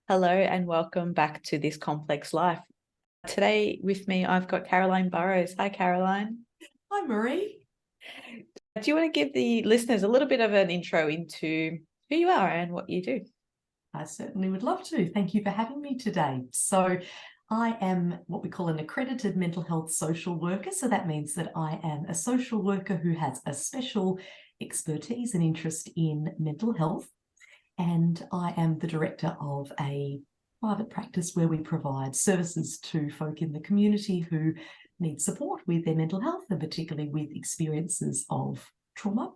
Hello and welcome back to This Complex Life. Today with me, I've got Caroline Burrows. Hi, Caroline. Hi, Marie. Do you want to give the listeners a little bit of an intro into who you are and what you do? I certainly would love to. Thank you for having me today. So I am what we call an accredited mental health social worker. So that means that I am a social worker who has a special expertise and interest in mental health. And I am the director of a private practice where we provide services to folk in the community who need support with their mental health, and particularly with experiences of trauma.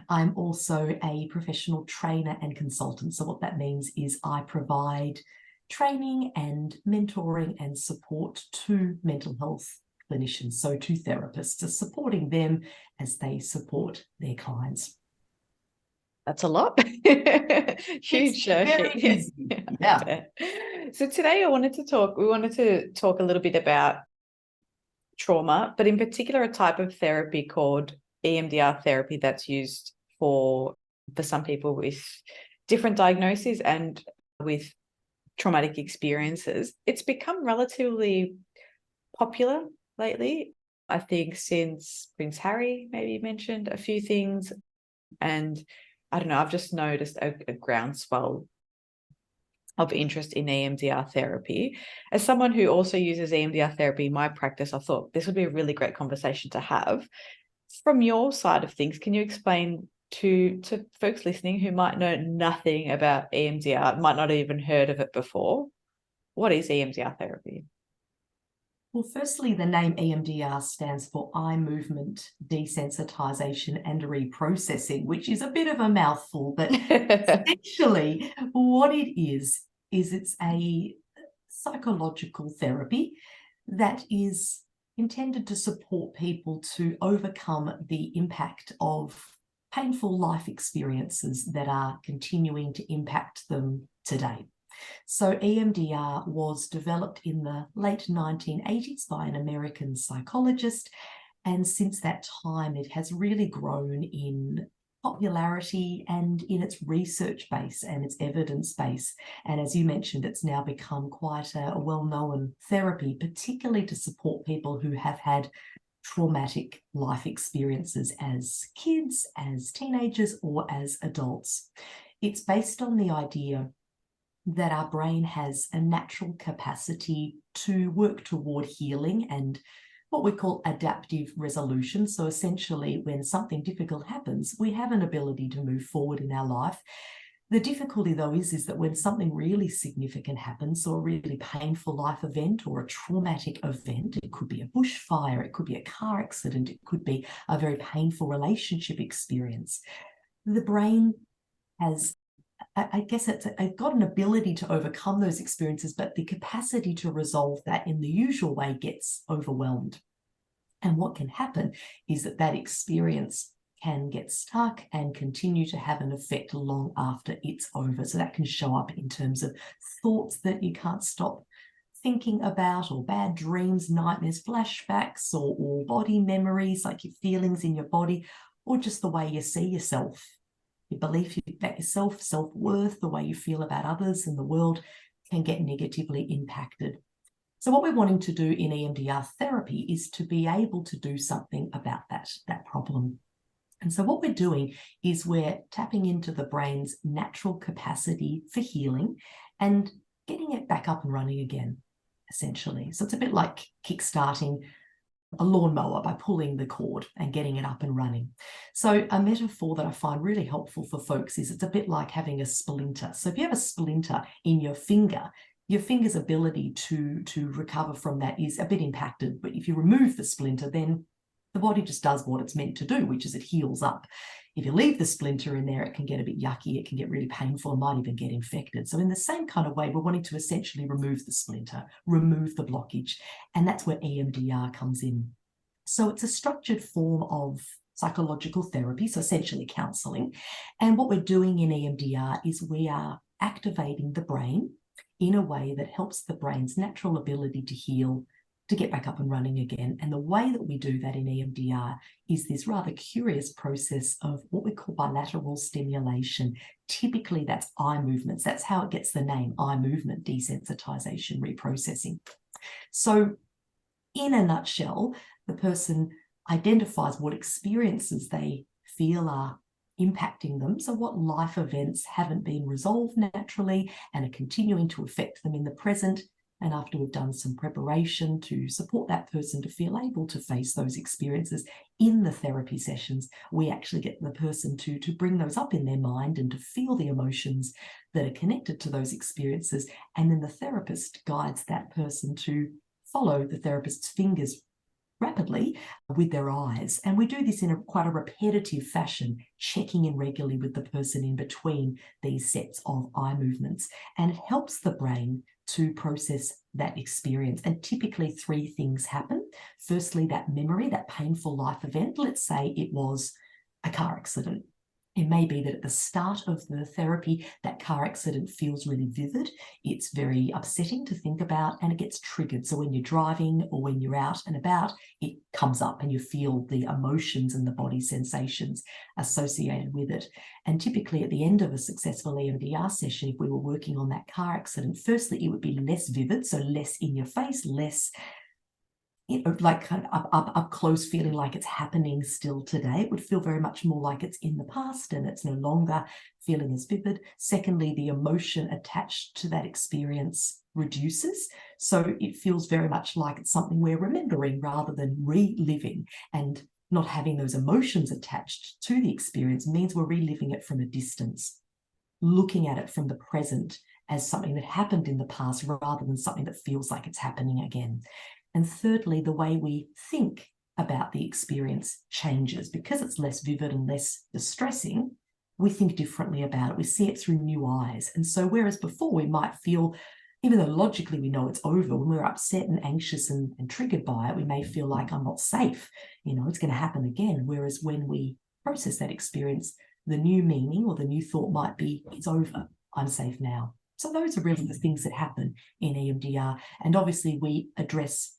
I'm also a professional trainer and consultant. So what that means is I provide training and mentoring and support to mental health clinicians, so to therapists, to supporting them as they support their clients. That's a lot. Huge. Very busy. Yeah. So today we wanted to talk a little bit about trauma, but in particular a type of therapy called EMDR therapy that's used for some people with different diagnoses and with traumatic experiences. It's become relatively popular lately, I think, since Prince Harry maybe mentioned a few things. And I don't know, I've just noticed a groundswell of interest in EMDR therapy. As someone who also uses EMDR therapy in my practice, I thought this would be a really great conversation to have. From your side of things, can you explain to folks listening who might know nothing about EMDR, might not have even heard of it before, what is EMDR therapy? Well, firstly, the name EMDR stands for eye movement desensitization and reprocessing, which is a bit of a mouthful, but essentially what it is it's a psychological therapy that is intended to support people to overcome the impact of painful life experiences that are continuing to impact them today. So EMDR was developed in the late 1980s by an American psychologist, and since that time it has really grown in popularity and in its research base and its evidence base. And as you mentioned, it's now become quite a well-known therapy, particularly to support people who have had traumatic life experiences as kids, as teenagers, or as adults. It's based on the idea that our brain has a natural capacity to work toward healing and what we call adaptive resolution. So essentially, when something difficult happens, we have an ability to move forward in our life. The difficulty, though, is that when something really significant happens, or a really painful life event or a traumatic event, it could be a bushfire, it could be a car accident, it could be a very painful relationship experience, the brain has, I guess it's got an ability to overcome those experiences, but the capacity to resolve that in the usual way gets overwhelmed. And what can happen is that experience can get stuck and continue to have an effect long after it's over. So that can show up in terms of thoughts that you can't stop thinking about, or bad dreams, nightmares, flashbacks, or body memories, like your feelings in your body, or just the way you see yourself. Your belief about yourself, self-worth, the way you feel about others and the world can get negatively impacted. So what we're wanting to do in EMDR therapy is to be able to do something about that problem. And so what we're doing is we're tapping into the brain's natural capacity for healing and getting it back up and running again, essentially. So it's a bit like kickstarting a lawnmower by pulling the cord and getting it up and running. So a metaphor that I find really helpful for folks is it's a bit like having a splinter. So if you have a splinter in your finger's ability to recover from that is a bit impacted. But if you remove the splinter, then the body just does what it's meant to do, which is it heals up. If you leave the splinter in there, it can get a bit yucky, it can get really painful, and might even get infected. So in the same kind of way, we're wanting to essentially remove the splinter, remove the blockage, and that's where EMDR comes in. So it's a structured form of psychological therapy, so essentially counselling. And what we're doing in EMDR is we are activating the brain in a way that helps the brain's natural ability to heal to get back up and running again. And the way that we do that in EMDR is this rather curious process of what we call bilateral stimulation. Typically, that's eye movements. That's how it gets the name, eye movement desensitization reprocessing. So in a nutshell, the person identifies what experiences they feel are impacting them. So what life events haven't been resolved naturally and are continuing to affect them in the present. And after we've done some preparation to support that person to feel able to face those experiences in the therapy sessions, we actually get the person to bring those up in their mind and to feel the emotions that are connected to those experiences. And then the therapist guides that person to follow the therapist's fingers rapidly with their eyes. And we do this in quite a repetitive fashion, checking in regularly with the person in between these sets of eye movements. And it helps the brain to process that experience. And typically 3 things happen. Firstly, that memory, that painful life event. Let's say it was a car accident. It may be that at the start of the therapy, that car accident feels really vivid. It's very upsetting to think about, and it gets triggered. So when you're driving or when you're out and about, it comes up and you feel the emotions and the body sensations associated with it. And typically at the end of a successful EMDR session, if we were working on that car accident, firstly, it would be less vivid, so less in your face, less like kind of up close, feeling like it's happening still today. It would feel very much more like it's in the past and it's no longer feeling as vivid. Secondly, the emotion attached to that experience reduces. So it feels very much like it's something we're remembering rather than reliving. And not having those emotions attached to the experience means we're reliving it from a distance, looking at it from the present as something that happened in the past rather than something that feels like it's happening again. And thirdly, the way we think about the experience changes. Because it's less vivid and less distressing, we think differently about it. We see it through new eyes. And so whereas before we might feel, even though logically we know it's over, when we're upset and anxious and triggered by it, we may feel like I'm not safe. It's going to happen again. Whereas when we process that experience, the new meaning or the new thought might be, it's over. I'm safe now. So those are really the things that happen in EMDR. And obviously we address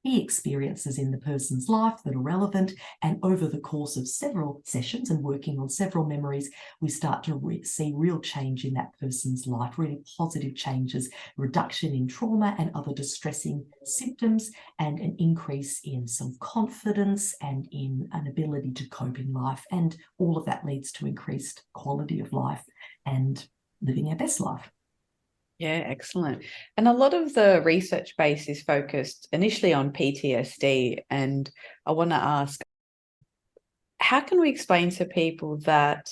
key experiences in the person's life that are relevant. And over the course of several sessions and working on several memories, we start to see real change in that person's life, really positive changes, reduction in trauma and other distressing symptoms, and an increase in self-confidence and in an ability to cope in life. And all of that leads to increased quality of life and living our best life. Yeah, excellent. And a lot of the research base is focused initially on PTSD. And I want to ask, how can we explain to people that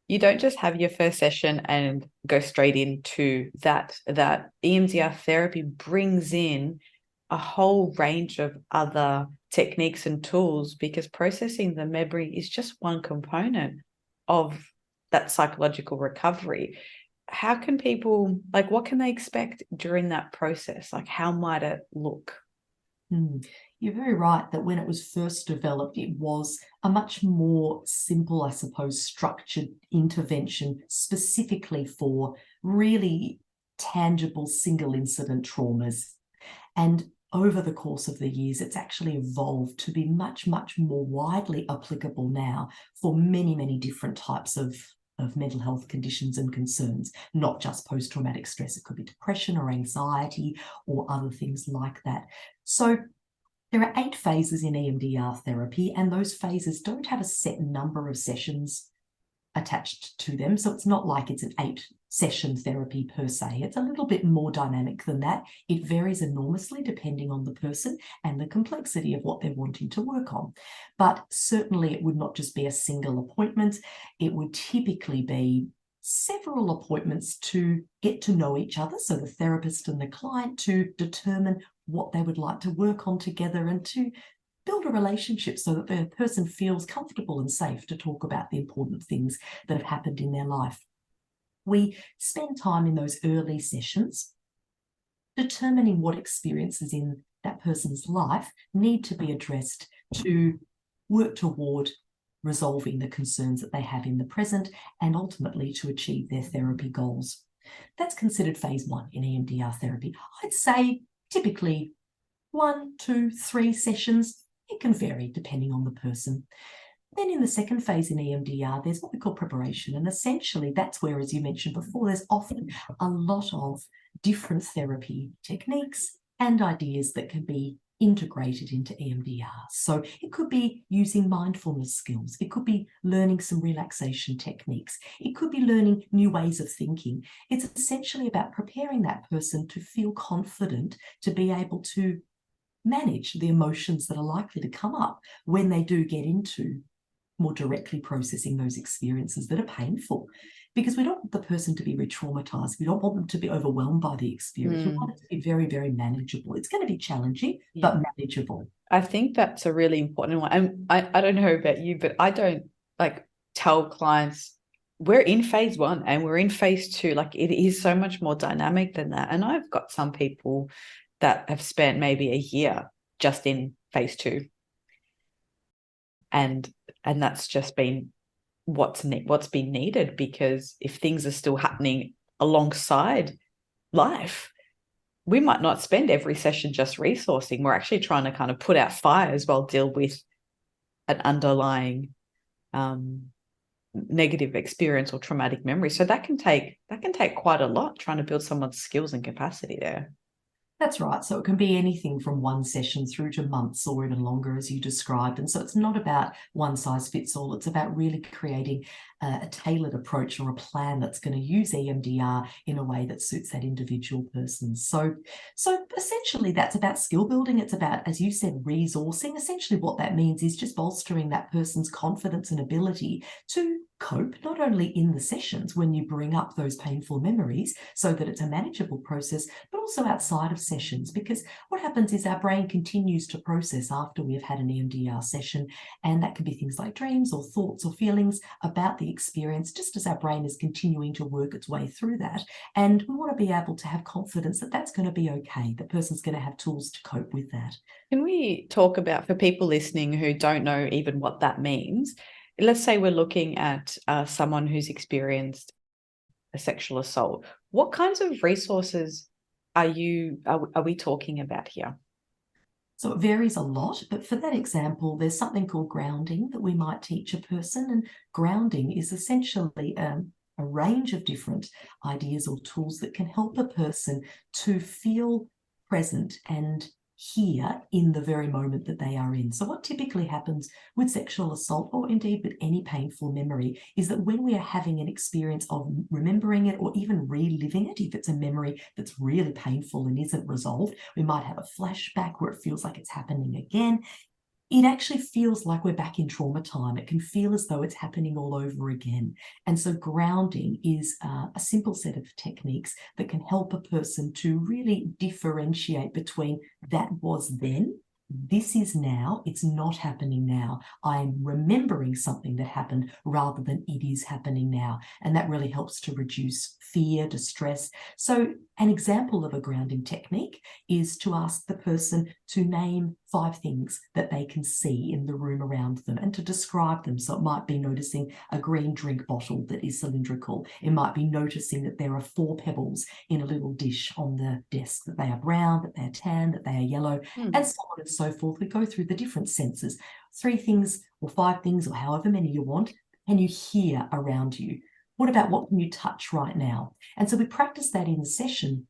you don't just have your first session and go straight into that EMDR therapy brings in a whole range of other techniques and tools, because processing the memory is just one component of that psychological recovery. How can people, what can they expect during that process? How might it look? You're very right that when it was first developed, it was a much more simple, I suppose, structured intervention specifically for really tangible single incident traumas. And over the course of the years, it's actually evolved to be much, much more widely applicable now for many, many different types of mental health conditions and concerns, not just post-traumatic stress. It could be depression or anxiety or other things like that. So there are 8 phases in EMDR therapy, and those phases don't have a set number of sessions attached to them. So it's not like it's an 8-session therapy per se. It's a little bit more dynamic than that. It varies enormously depending on the person and the complexity of what they're wanting to work on. But certainly it would not just be a single appointment. It would typically be several appointments to get to know each other, so the therapist and the client, to determine what they would like to work on together and to build a relationship so that the person feels comfortable and safe to talk about the important things that have happened in their life. We spend time in those early sessions determining what experiences in that person's life need to be addressed to work toward resolving the concerns that they have in the present and ultimately to achieve their therapy goals. That's considered phase 1 in EMDR therapy. I'd say typically 1, 2, 3 sessions. It can vary depending on the person. Then in the second phase in EMDR, there's what we call preparation. And essentially that's where, as you mentioned before, there's often a lot of different therapy techniques and ideas that can be integrated into EMDR. So it could be using mindfulness skills. It could be learning some relaxation techniques. It could be learning new ways of thinking. It's essentially about preparing that person to feel confident to be able to manage the emotions that are likely to come up when they do get into more directly processing those experiences that are painful, because we don't want the person to be re-traumatized. We don't want them to be overwhelmed by the experience. We want it to be very, very manageable. It's going to be challenging, but manageable. I think that's a really important one. And I don't know about you, but I don't tell clients we're in phase 1 and we're in phase 2. Like, it is so much more dynamic than that. And I've got some people that have spent maybe a year just in phase 2. And that's just been what's been needed, because if things are still happening alongside life, we might not spend every session just resourcing. We're actually trying to kind of put out fires while deal with an underlying negative experience or traumatic memory. So that can take quite a lot, trying to build someone's skills and capacity there. That's right. So it can be anything from 1 session through to months or even longer, as you described. And so it's not about one size fits all. It's about really creating a tailored approach or a plan that's going to use EMDR in a way that suits that individual person. So essentially that's about skill building. It's about, as you said, resourcing. Essentially what that means is just bolstering that person's confidence and ability to cope, not only in the sessions when you bring up those painful memories so that it's a manageable process, but also outside of sessions. Because what happens is our brain continues to process after we've had an EMDR session, and that can be things like dreams or thoughts or feelings about the experience, just as our brain is continuing to work its way through that. And we want to be able to have confidence that that's going to be okay. The person's going to have tools to cope with that. Can we talk about, for people listening who don't know even what that means, let's say we're looking at someone who's experienced a sexual assault. What kinds of resources are we talking about here? So it varies a lot, but for that example, there's something called grounding that we might teach a person. And grounding is essentially a range of different ideas or tools that can help a person to feel present and here in the very moment that they are in. So what typically happens with sexual assault, or indeed with any painful memory, is that when we are having an experience of remembering it or even reliving it, if it's a memory that's really painful and isn't resolved, we might have a flashback where it feels like it's happening again. It actually feels like we're back in trauma time. It can feel as though it's happening all over again. And so grounding is a simple set of techniques that can help a person to really differentiate between that was then, this is now, it's not happening now. I'm remembering something that happened rather than it is happening now. And that really helps to reduce fear, distress. So an example of a grounding technique is to ask the person to name 5 things that they can see in the room around them and to describe them. So it might be noticing a green drink bottle that is cylindrical. It might be noticing that there are 4 pebbles in a little dish on the desk, that they are brown, that they are tan, that they are yellow, and so on and so forth. We go through the different senses. 3 things or 5 things or however many you want, and you hear around you. What about what can you touch right now? And so we practice that in the session,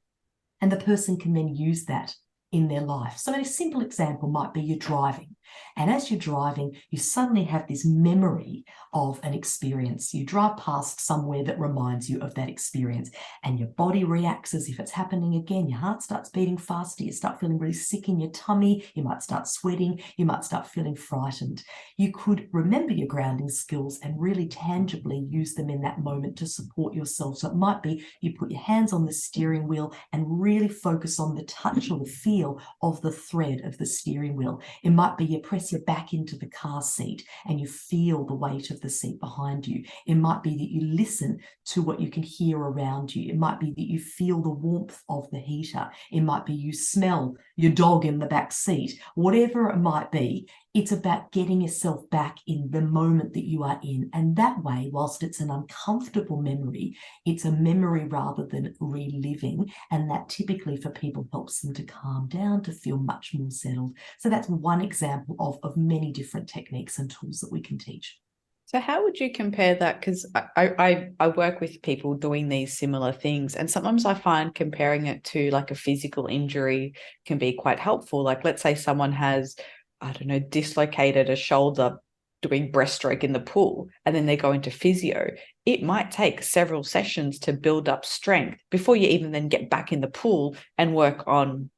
and the person can then use that in their life. So a simple example might be you're driving. And as you're driving, you suddenly have this memory of an experience. You drive past somewhere that reminds you of that experience, and your body reacts as if it's happening again. Your heart starts beating faster. You start feeling really sick in your tummy. You might start sweating. You might start feeling frightened. You could remember your grounding skills and really tangibly use them in that moment to support yourself. So it might be you put your hands on the steering wheel and really focus on the touch or the feel of the thread of the steering wheel. It might be you you press your back into the car seat and you feel the weight of the seat behind you. It might be that you listen to what you can hear around you. It might be that you feel the warmth of the heater. It might be you smell your dog in the back seat. Whatever it might be, it's about getting yourself back in the moment that you are in. And that way, whilst it's an uncomfortable memory, it's a memory rather than reliving. And that typically for people helps them to calm down, to feel much more settled. So that's one example of many different techniques and tools that we can teach. So how would you compare that? Because I work with people doing these similar things, and sometimes I find comparing it to like a physical injury can be quite helpful. Like let's say someone has, I don't know, dislocated a shoulder doing breaststroke in the pool, and then they go into physio. It might take several sessions to build up strength before you even then get back in the pool and work on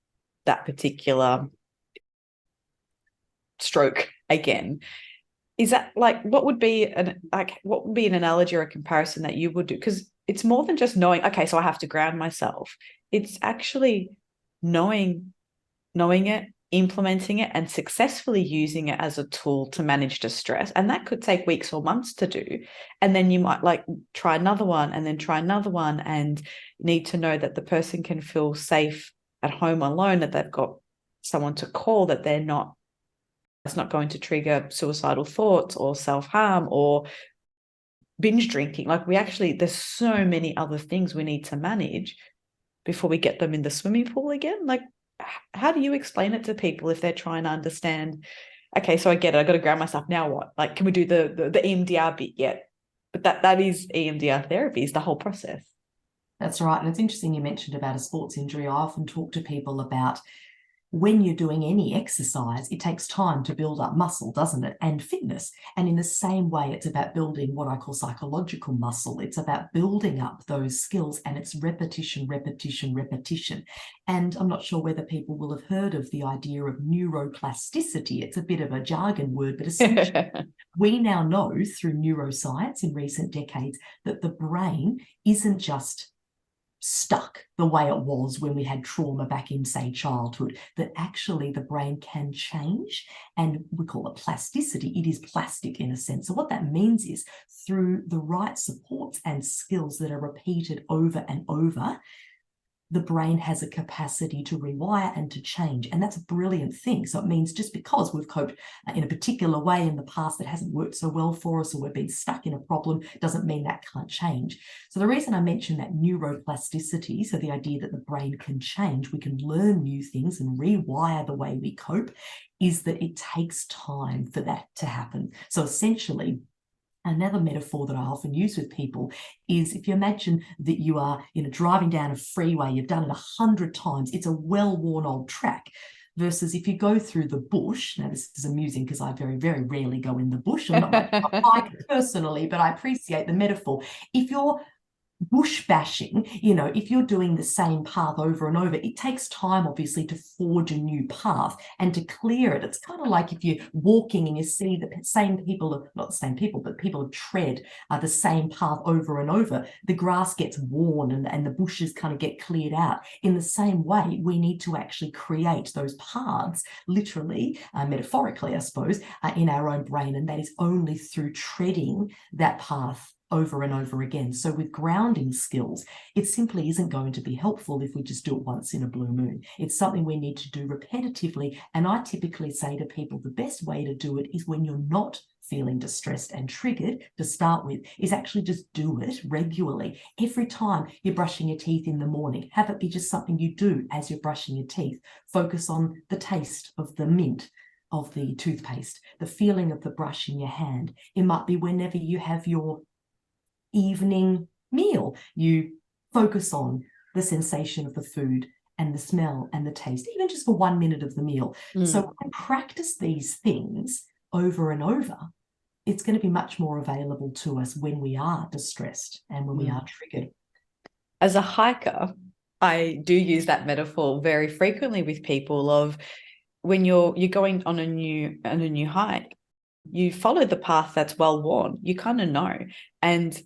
that particular stroke again. Is that like what would be an analogy or a comparison that you would do? Because it's more than just knowing, okay, so I have to ground myself. It's actually knowing it, implementing it, and successfully using it as a tool to manage distress. And that could take weeks or months to do. And then you might like try another one and then try another one, and need to know that the person can feel safe at home alone, that they've got someone to call, that it's not going to trigger suicidal thoughts or self-harm or binge drinking. Like there's so many other things we need to manage before we get them in the swimming pool again. Like, how do you explain it to people if they're trying to understand, okay, so I get it, I got to ground myself, now what? Like, can we do the EMDR bit yet? But that is EMDR therapy, is the whole process. That's right. And it's interesting you mentioned about a sports injury. I often talk to people about when you're doing any exercise, it takes time to build up muscle, doesn't it? And fitness. And in the same way, it's about building what I call psychological muscle. It's about building up those skills, and it's repetition, repetition, repetition. And I'm not sure whether people will have heard of the idea of neuroplasticity. It's a bit of a jargon word, but essentially we now know through neuroscience in recent decades that the brain isn't just stuck the way it was when we had trauma back in, say, childhood, that actually the brain can change, and we call it plasticity. It is plastic in a sense. So what that means is through the right supports and skills that are repeated over and over, the brain has a capacity to rewire and to change. And that's a brilliant thing. So it means just because we've coped in a particular way in the past that hasn't worked so well for us, or we've been stuck in a problem, doesn't mean that can't change. So the reason I mentioned that neuroplasticity, so the idea that the brain can change, we can learn new things and rewire the way we cope, is that it takes time for that to happen. So essentially, another metaphor that I often use with people is if you imagine that you are, driving down a freeway, you've done it 100 times, it's a well-worn old track, versus if you go through the bush. Now, this is amusing because I very, very rarely go in the bush. I'm not a hiker personally, but I appreciate the metaphor. If you're bush bashing, if you're doing the same path over and over, it takes time, obviously, to forge a new path and to clear it. It's kind of like if you're walking and you see the same people, not the same people, but people have tread the same path over and over, the grass gets worn and the bushes kind of get cleared out. In the same way, we need to actually create those paths, literally, metaphorically, I suppose, in our own brain. And that is only through treading that path over and over again. So with grounding skills, it simply isn't going to be helpful if we just do it once in a blue moon. It's something we need to do repetitively. And I typically say to people, the best way to do it is when you're not feeling distressed and triggered to start with, is actually just do it regularly. Every time you're brushing your teeth in the morning, have it be just something you do as you're brushing your teeth. Focus on the taste of the mint of the toothpaste, the feeling of the brush in your hand. It might be whenever you have your evening meal, you focus on the sensation of the food and the smell and the taste, even just for 1 minute of the meal. So when we practice these things over and over, it's going to be much more available to us when we are distressed and when we are triggered. As a hiker, I do use that metaphor very frequently with people of when you're going on a new hike, you follow the path that's well worn, you kind of know, and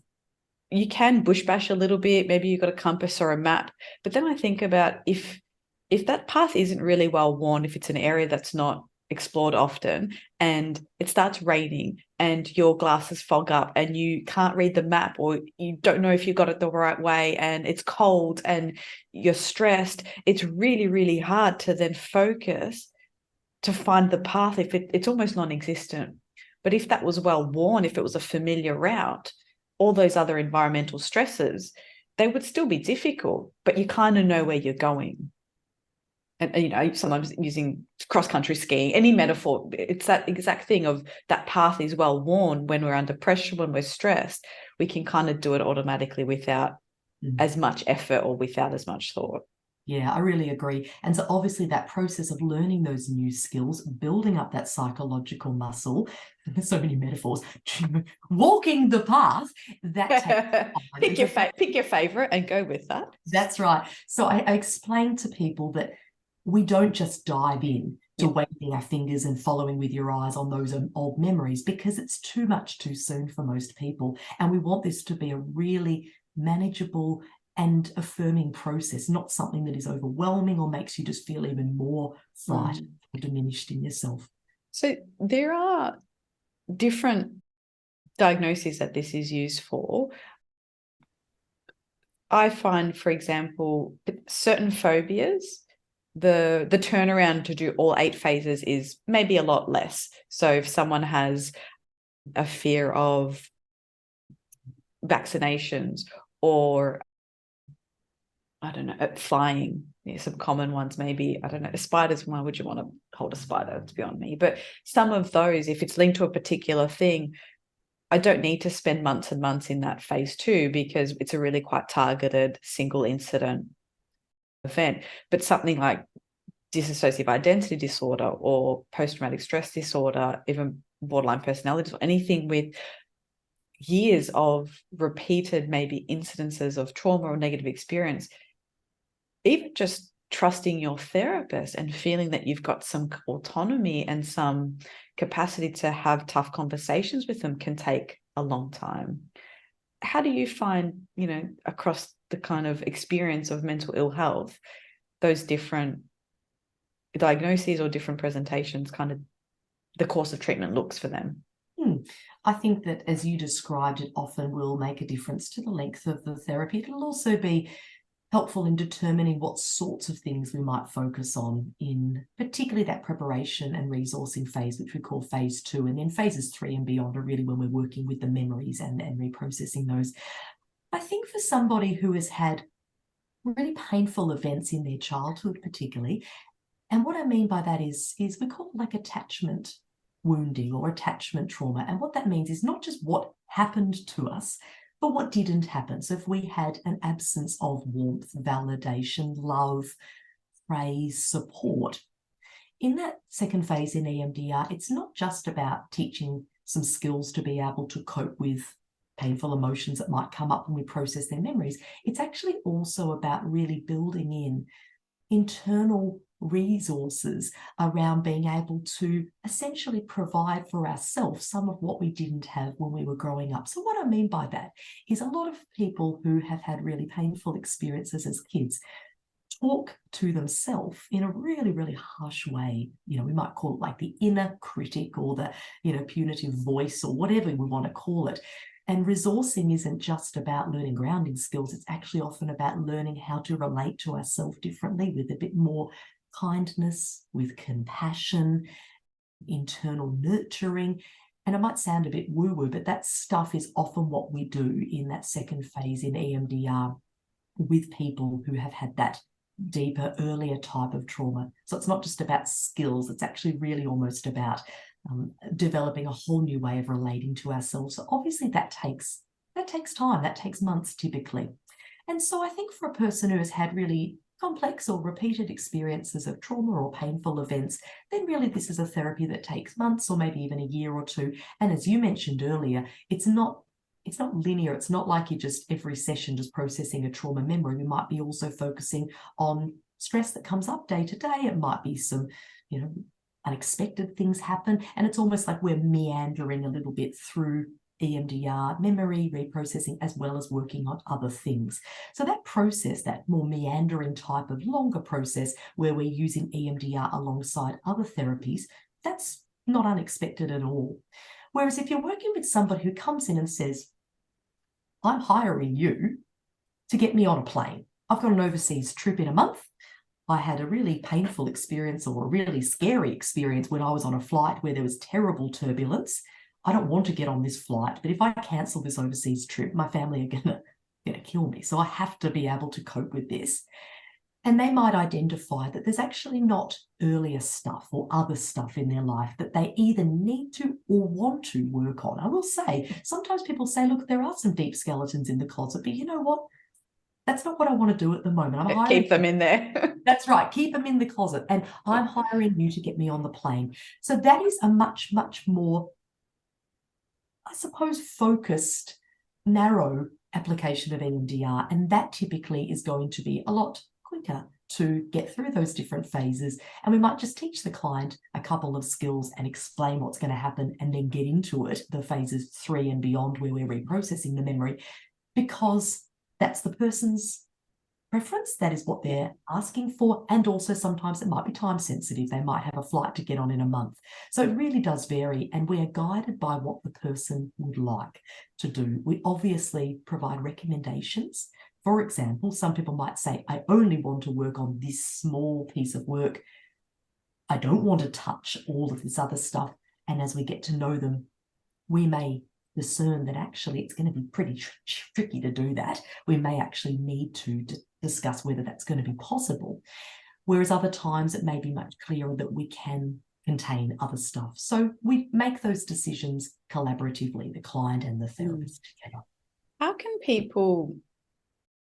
you can bush bash a little bit, maybe you've got a compass or a map. But then I think about if that path isn't really well worn, if it's an area that's not explored often, and it starts raining and your glasses fog up and you can't read the map, or you don't know if you got it the right way, and it's cold and you're stressed, it's really, really hard to then focus to find the path if it's almost non-existent. But if that was well worn, if it was a familiar route, all those other environmental stresses, they would still be difficult, but you kind of know where you're going. And sometimes using cross-country skiing, any metaphor, it's that exact thing of that path is well worn. When we're under pressure, when we're stressed, we can kind of do it automatically without as much effort or without as much thought. Yeah, I really agree. And so obviously that process of learning those new skills, building up that psychological muscle, there's so many metaphors, walking the path, that takes pick your favorite and go with that. That's right. So I explain to people that we don't just dive in to waving our fingers and following with your eyes on those old memories, because it's too much too soon for most people. And we want this to be a really manageable and affirming process, not something that is overwhelming or makes you just feel even more frightened or diminished in yourself. So there are different diagnoses that this is used for. I find, for example, certain phobias, the turnaround to do all 8 phases is maybe a lot less. So if someone has a fear of vaccinations, or I don't know, flying, some common ones, maybe, I don't know, spiders, why would you want to hold a spider? It's beyond me. But some of those, if it's linked to a particular thing, I don't need to spend months and months in that phase 2, because it's a really quite targeted single incident event. But something like dissociative identity disorder or post-traumatic stress disorder, even borderline personality disorder, anything with years of repeated maybe incidences of trauma or negative experience, even just trusting your therapist and feeling that you've got some autonomy and some capacity to have tough conversations with them can take a long time. How do you find, across the kind of experience of mental ill health, those different diagnoses or different presentations, kind of the course of treatment looks for them? I think that, as you described, it often will make a difference to the length of the therapy. It'll also be helpful in determining what sorts of things we might focus on in particularly that preparation and resourcing phase, which we call phase 2. And then phases 3 and beyond are really when we're working with the memories and reprocessing those. I think for somebody who has had really painful events in their childhood particularly, and what I mean by that is we call it like attachment wounding or attachment trauma. And what that means is not just what happened to us, but what didn't happen. So if we had an absence of warmth, validation, love, praise, support, in that second phase in EMDR, it's not just about teaching some skills to be able to cope with painful emotions that might come up when we process their memories. It's actually also about really building in internal resources around being able to essentially provide for ourselves some of what we didn't have when we were growing up. So what I mean by that is a lot of people who have had really painful experiences as kids talk to themselves in a really, really harsh way. We might call it like the inner critic or the, punitive voice or whatever we want to call it. And resourcing isn't just about learning grounding skills. It's actually often about learning how to relate to ourselves differently, with a bit more kindness, with compassion, internal nurturing. And it might sound a bit woo-woo, but that stuff is often what we do in that second phase in EMDR with people who have had that deeper, earlier type of trauma. So it's not just about skills. It's actually really almost about developing a whole new way of relating to ourselves. So obviously that takes time. That takes months typically. And so I think for a person who has had really complex or repeated experiences of trauma or painful events, then really this is a therapy that takes months or maybe even a year or two. And as you mentioned earlier, it's not linear. It's not like you're just every session just processing a trauma memory. We might be also focusing on stress that comes up day to day. It might be some, unexpected things happen. And it's almost like we're meandering a little bit through EMDR memory, reprocessing, as well as working on other things. So that process, that more meandering type of longer process where we're using EMDR alongside other therapies, That's not unexpected at all. Whereas if you're working with somebody who comes in and says, I'm hiring you to get me on a plane. I've got an overseas trip in a month. I had a really painful experience or a really scary experience when I was on a flight where there was terrible turbulence. I don't want to get on this flight, but if I cancel this overseas trip, my family are gonna kill me. So I have to be able to cope with this. And they might identify that there's actually not earlier stuff or other stuff in their life that they either need to or want to work on. I will say, sometimes people say, look, there are some deep skeletons in the closet, but you know what? That's not what I want to do at the moment. Keep them in there. That's right. Keep them in the closet. And I'm hiring you to get me on the plane. So that is a much, much more, I suppose, focused, narrow application of EMDR. And that typically is going to be a lot quicker to get through those different phases. And we might just teach the client a couple of skills and explain what's going to happen and then get into it, the phases 3 and beyond, where we're reprocessing the memory, because that's the person's preference. That is what they're asking for. And also sometimes it might be time sensitive. They might have a flight to get on in a month. So it really does vary. And we are guided by what the person would like to do. We obviously provide recommendations. For example, some people might say, I only want to work on this small piece of work. I don't want to touch all of this other stuff. And as we get to know them, we may discern that actually it's going to be pretty tricky to do that. We may actually need to discuss whether that's going to be possible. Whereas other times it may be much clearer that we can contain other stuff. So we make those decisions collaboratively, the client and the therapist together. How can people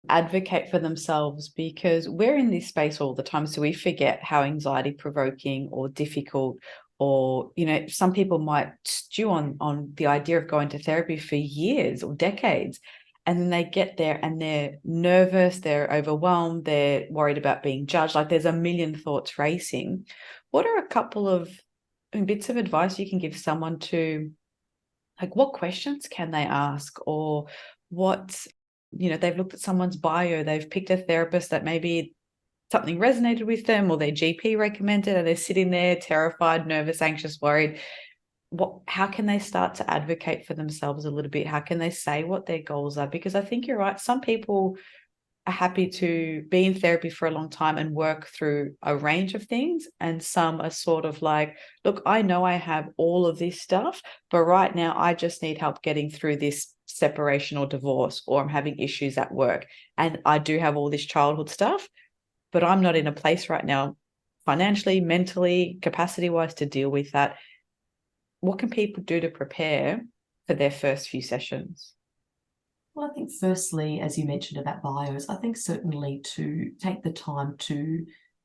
advocate for themselves? Because we're in this space all the time, so we forget how anxiety provoking or difficult, or, you know, some people might stew on the idea of going to therapy for years or decades, and then they get there and they're nervous, they're overwhelmed, they're worried about being judged. Like, there's a million thoughts racing. What are a couple of bits of advice you can give someone to, like, what questions can they ask, or what, you know, they've looked at someone's bio, they've picked a therapist that maybe something resonated with them or their GP recommended, and they're sitting there terrified, nervous, anxious, worried. How can they start to advocate for themselves a little bit? How can they say what their goals are? Because I think you're right. Some people are happy to be in therapy for a long time and work through a range of things. And some are sort of like, look, I know I have all of this stuff, but right now I just need help getting through this separation or divorce, or I'm having issues at work. And I do have all this childhood stuff, but I'm not in a place right now, financially, mentally, capacity-wise, to deal with that. What can people do to prepare for their first few sessions? Well, I think firstly, as you mentioned about bios, I think certainly to take the time to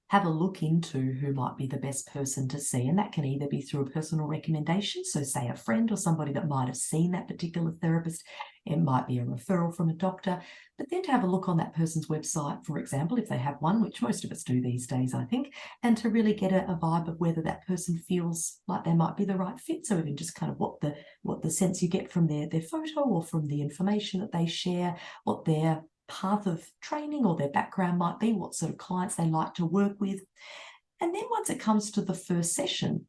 have a look into who might be the best person to see. And that can either be through a personal recommendation, so say a friend or somebody that might have seen that particular therapist. It might be a referral from a doctor, but then to have a look on that person's website, for example, if they have one, which most of us do these days, I think, and to really get a vibe of whether that person feels like they might be the right fit. So even just kind of what the sense you get from their photo or from the information that they share, what their path of training or their background might be, what sort of clients they like to work with. And then once it comes to the first session,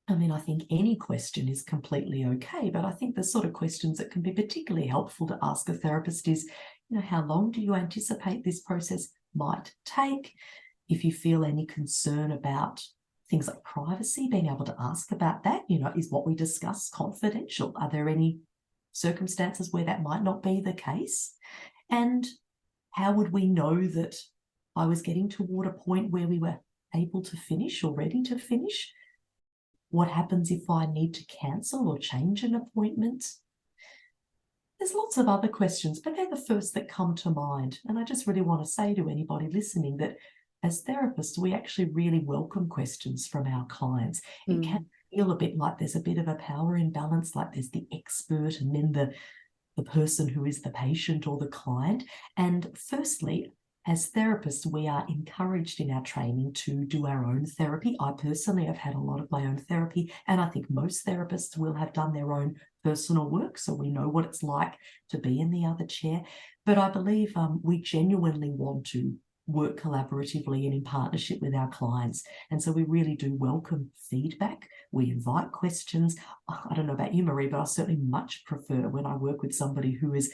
I mean, I think any question is completely okay, but I think the sort of questions that can be particularly helpful to ask a therapist is, you know, how long do you anticipate this process might take? If you feel any concern about things like privacy, being able to ask about that, you know, is what we discuss confidential? Are there any circumstances where that might not be the case? And how would we know that I was getting toward a point where we were able to finish or ready to finish? What happens if I need to cancel or change an appointment? There's lots of other questions, but they're the first that come to mind. And I just really want to say to anybody listening that as therapists, we actually really welcome questions from our clients. It can feel a bit like there's a bit of a power imbalance, like there's the expert and then the person who is the patient or the client. And firstly, as therapists, we are encouraged in our training to do our own therapy. I personally have had a lot of my own therapy, and I think most therapists will have done their own personal work, so we know what it's like to be in the other chair. But I believe we genuinely want to work collaboratively and in partnership with our clients. And so we really do welcome feedback. We invite questions. I don't know about you, Marie, but I certainly much prefer when I work with somebody who is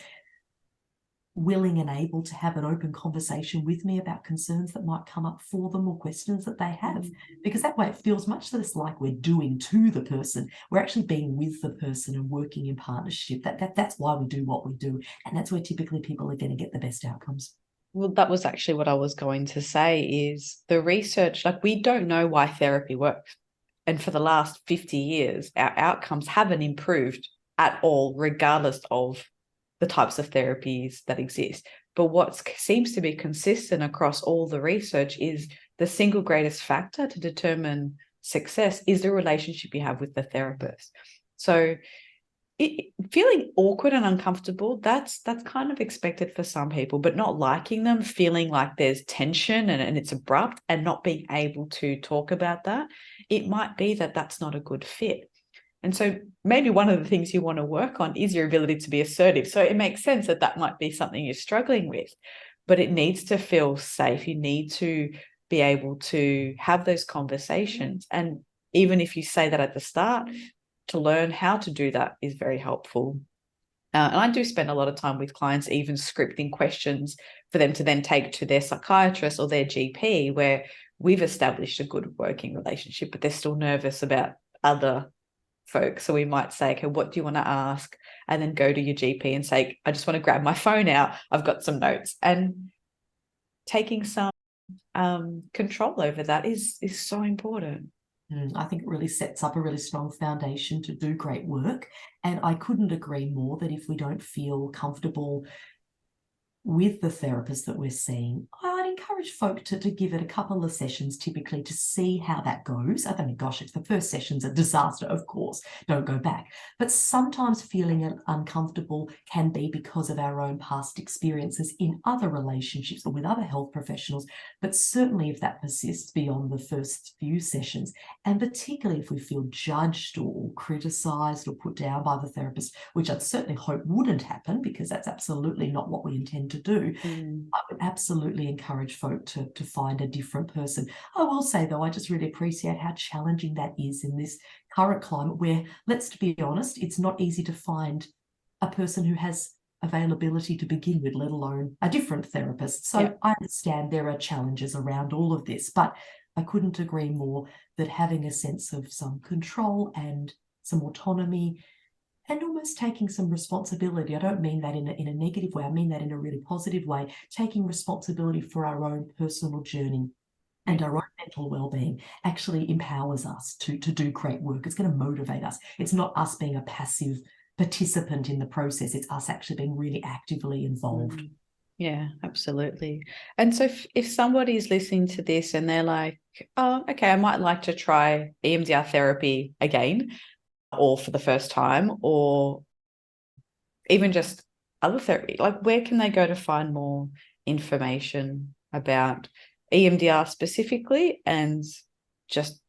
willing and able to have an open conversation with me about concerns that might come up for them or questions that they have, because that way it feels much less like we're doing to the person. We're actually being with the person and working in partnership. That's why we do what we do, and that's where typically people are going to get the best outcomes. Well, that was actually what I was going to say, is the research, like, we don't know why therapy works. And for the last 50 years, our outcomes haven't improved at all, regardless of the types of therapies that exist. But what seems to be consistent across all the research is the single greatest factor to determine success is the relationship you have with the therapist. So feeling awkward and uncomfortable, that's kind of expected for some people, but not liking them, feeling like there's tension and it's abrupt and not being able to talk about that, it might be that that's not a good fit. And so maybe one of the things you want to work on is your ability to be assertive. So it makes sense that that might be something you're struggling with, but it needs to feel safe. You need to be able to have those conversations. And even if you say that at the start, to learn how to do that is very helpful. And I do spend a lot of time with clients, even scripting questions for them to then take to their psychiatrist or their GP, where we've established a good working relationship, but they're still nervous about other folks. So we might say, okay, what do you want to ask? And then go to your GP and say, I just want to grab my phone out. I've got some notes. And taking some control over that is so important. I think it really sets up a really strong foundation to do great work. And I couldn't agree more that if we don't feel comfortable with the therapist that we're seeing, I'd encourage folk to give it a couple of sessions typically to see how that goes. I mean, gosh, if the first session's a disaster, of course, don't go back. But sometimes feeling uncomfortable can be because of our own past experiences in other relationships or with other health professionals. But certainly if that persists beyond the first few sessions, and particularly if we feel judged or criticised or put down by the therapist, which I'd certainly hope wouldn't happen, because that's absolutely not what we intend to do, I would absolutely encourage folk to find a different person. I will say, though, I just really appreciate how challenging that is in this current climate where, let's be honest, it's not easy to find a person who has availability to begin with, let alone a different therapist. So yeah. I understand there are challenges around all of this, but I couldn't agree more that having a sense of some control and some autonomy and almost taking some responsibility. I don't mean that in a negative way. I mean that in a really positive way, taking responsibility for our own personal journey and our own mental well-being actually empowers us to do great work. It's going to motivate us. It's not us being a passive participant in the process. It's us actually being really actively involved. Yeah, absolutely. And so if somebody's listening to this and they're like, oh, okay, I might like to try EMDR therapy again, or for the first time, or even just other therapy, like, where can they go to find more information about EMDR specifically, and just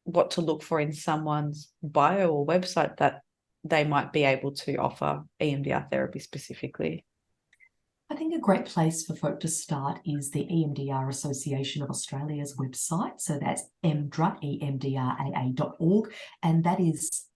what to look for in someone's bio or website that they might be able to offer EMDR therapy specifically? I think a great place for folk to start is the EMDR Association of Australia's website. So that's emdraa.org, and that is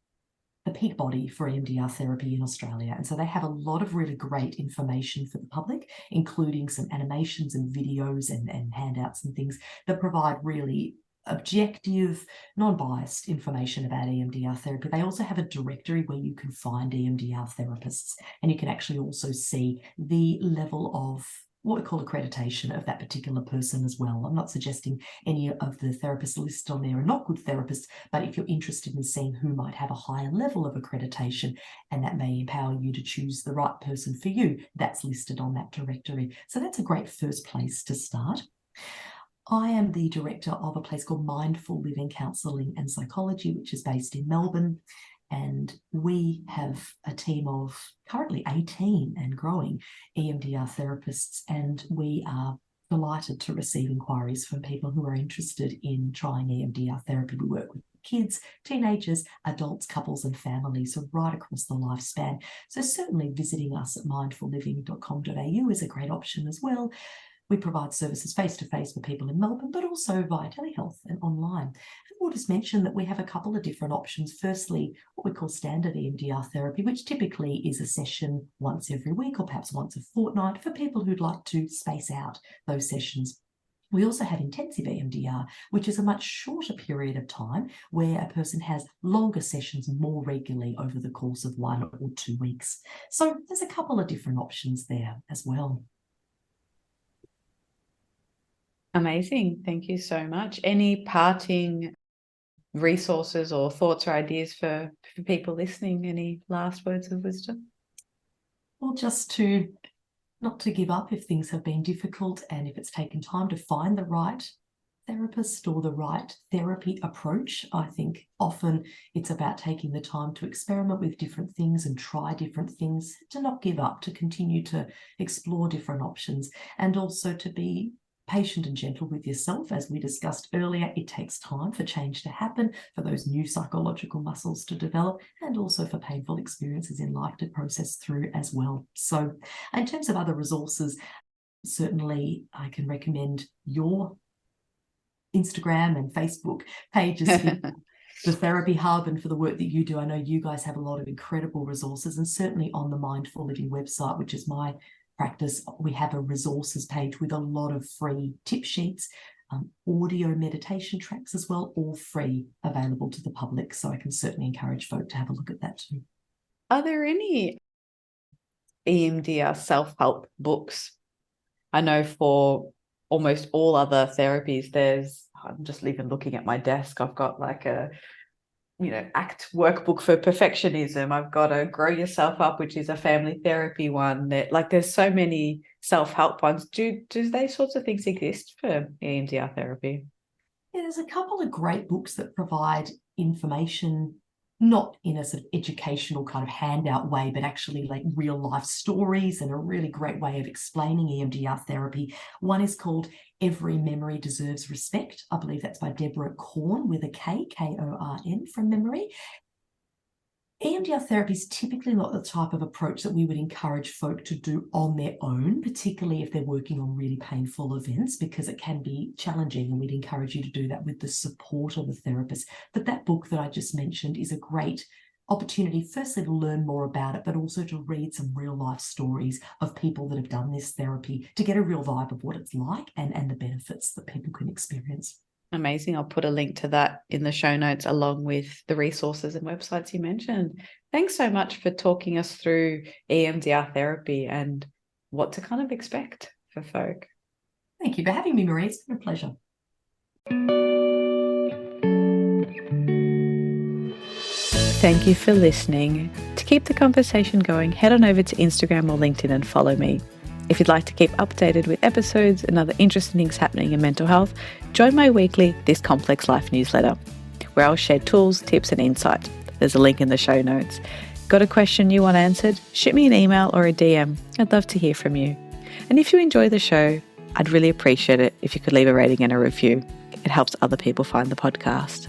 the peak body for EMDR therapy in Australia. And so they have a lot of really great information for the public, including some animations and videos and handouts and things that provide really objective, non-biased information about EMDR therapy. They also have a directory where you can find EMDR therapists, and you can actually also see the level of what we call accreditation of that particular person as well. I'm not suggesting any of the therapists listed on there are not good therapists, but if you're interested in seeing who might have a higher level of accreditation, and that may empower you to choose the right person for you, that's listed on that directory. So that's a great first place to start. I am the director of a place called Mindful Living Counselling and Psychology, which is based in Melbourne. And we have a team of currently 18 and growing EMDR therapists, and we are delighted to receive inquiries from people who are interested in trying EMDR therapy. We work with kids, teenagers, adults, couples and families, so right across the lifespan. So certainly visiting us at mindfulliving.com.au is a great option as well. We provide services face-to-face for people in Melbourne, but also via telehealth and online. And we'll just mention that we have a couple of different options. Firstly, what we call standard EMDR therapy, which typically is a session once every week or perhaps once a fortnight for people who'd like to space out those sessions. We also have intensive EMDR, which is a much shorter period of time where a person has longer sessions more regularly over the course of 1 or 2 weeks. So there's a couple of different options there as well. Amazing. Thank you so much. Any parting resources or thoughts or ideas for people listening? Any last words of wisdom? Well, just not to give up if things have been difficult and if it's taken time to find the right therapist or the right therapy approach. I think often it's about taking the time to experiment with different things and try different things, to not give up, to continue to explore different options, and also to be patient and gentle with yourself. As we discussed earlier, it takes time for change to happen, for those new psychological muscles to develop, and also for painful experiences in life to process through as well. So in terms of other resources, certainly I can recommend your Instagram and Facebook pages for the Therapy Hub and for the work that you do. I know you guys have a lot of incredible resources, and certainly on the Mindful Living website, which is my practice, we have a resources page with a lot of free tip sheets, audio meditation tracks as well, all free, available to the public. So I can certainly encourage folk to have a look at that too. Are there any EMDR self-help books? I know for almost all other therapies, I'm just even looking at my desk, I've got like a ACT workbook for perfectionism. I've got a Grow Yourself Up, which is a family therapy one. There's so many self-help ones. Do they sorts of things exist for EMDR therapy? Yeah, there's a couple of great books that provide information, not in a sort of educational kind of handout way, but actually like real life stories, and a really great way of explaining EMDR therapy. One is called Every Memory Deserves Respect. I believe that's by Deborah Korn with a K, K-O-R-N from memory. EMDR therapy is typically not the type of approach that we would encourage folk to do on their own, particularly if they're working on really painful events, because it can be challenging, and we'd encourage you to do that with the support of a therapist. But that book that I just mentioned is a great opportunity, firstly, to learn more about it, but also to read some real life stories of people that have done this therapy to get a real vibe of what it's like and the benefits that people can experience. Amazing. I'll put a link to that in the show notes along with the resources and websites you mentioned. Thanks so much for talking us through EMDR therapy and what to kind of expect for folk. Thank you for having me, Marie. It's been a pleasure. Thank you for listening. To keep the conversation going, head on over to Instagram or LinkedIn and follow me. If you'd like to keep updated with episodes and other interesting things happening in mental health, join my weekly This Complex Life newsletter, where I'll share tools, tips and insight. There's a link in the show notes. Got a question you want answered? Shoot me an email or a DM. I'd love to hear from you. And if you enjoy the show, I'd really appreciate it if you could leave a rating and a review. It helps other people find the podcast.